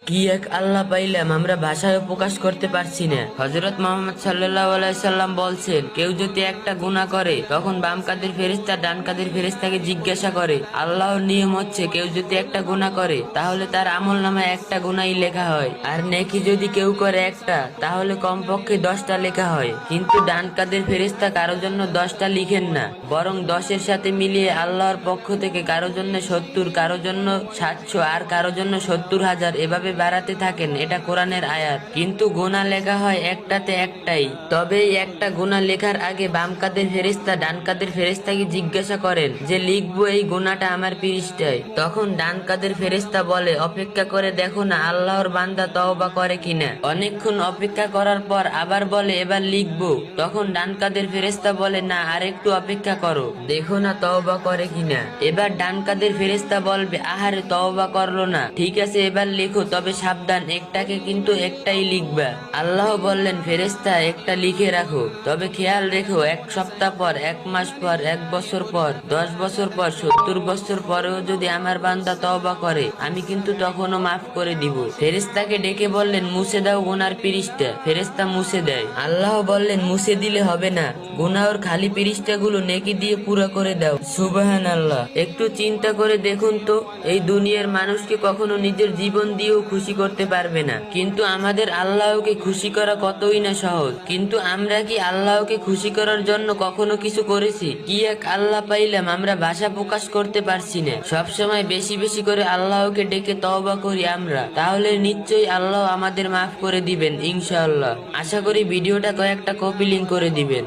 কি এক আল্লাহ পাইলাম, আমরা ভাষায় প্রকাশ করতে পারছি না। হযরত মুহাম্মদ সাল্লাল্লাহু আলাইহি সাল্লাম বলছেন, কেউ যদি একটা গুনাহ করে তখন বাম কাঁধের ফেরেশতা ডান কাঁধের ফেরেশতাকে জিজ্ঞাসা করে। আল্লাহর নিয়ম হচ্ছে, কেউ যদি একটা গুনাহ করে তাহলে তার আমলনামায় একটা গুনাহই লেখা হয়, আর নেকি যদি কেউ করে একটা তাহলে কমপক্ষে 10টা লেখা হয়। কিন্তু ডান কাঁধের ফেরেশতা কারোর জন্য 10টা লিখেন না, বরং 10-এর সাথে মিলিয়ে আল্লাহর পক্ষ থেকে কারোর জন্য 70, কারোর জন্য 700, আর কারোর জন্য 70,000 এভাবে বাড়াতে থাকেন। এটা কোরআনের আয়াত। কিন্তু গুনাহ লেখা হয় একটাতে একটাই। তবে এই একটা গুনাহ লেখার আগে বাম কাঁধের ফেরেশতা ডান কাঁধের ফেরেশতাকে জিজ্ঞাসা করেন যে, লিখবো এই গুনাহটা আমার পৃষ্ঠায়। তখন ডান কাঁধের ফেরেশতা বলে, অপেক্ষা করে দেখো না আল্লাহর বান্দা তওবা করে কিনা। অনেকক্ষণ অপেক্ষা করার পর আবার বলে, এবার লিখবো। তখন ডান কাঁধের ফেরেশতা বলে, না, আরেকটু অপেক্ষা করো, দেখো না তওবা করে কিনা। এবার ডান কাঁধের ফেরেশতা বলবে, আহারে তওবা করলো না, ঠিক আছে এবার লেখো, তবে সাবধান, একটাকে কিন্তু একটাই লিখবা। আল্লাহ বললেন, ফেরেশতা একটা লিখে রাখো, তবে খেয়াল রেখো 1 সপ্তাহ পর, 1 মাস পর, 1 বছর পর, 10 বছর পর, 70 বছর পরেও যদি আমার বান্দা তওবা করে আমি কিন্তু তখনও মাফ করে দিব। ফেরেশতাকে ডেকে বললেন, মুছে দাও গুনার পৃষ্ঠা। ফেরেশতা মুছে দেয়। আল্লাহ বললেন, মুছে দিলে হবে না, গুনাহর খালি পৃষ্ঠাগুলো নেকি দিয়ে পুরো করে দাও। সুবহানাল্লাহ। একটু চিন্তা করে দেখুন তো, এই দুনিয়ার মানুষকে কখনো নিজের জীবন দিয়েও খুশি করতে পারবে না, কিন্তু আমাদের আল্লাহকে খুশি করা কতই না সহজ। কিন্তু আমরা কি আল্লাহকে খুশি করার জন্য কখনো কিছু করেছি? কি এক আল্লাহ পাইলাম, আমরা ভাষা প্রকাশ করতে পারছি না। সব সময় বেশি বেশি করে আল্লাহকে ডেকে তওবা করি আমরা, তাহলে নিশ্চয়ই আল্লাহ আমাদের মাফ করে দিবেন ইনশাআল্লাহ। আশা করি ভিডিওটা কয়েকটা কপি লিংক করে দিবেন।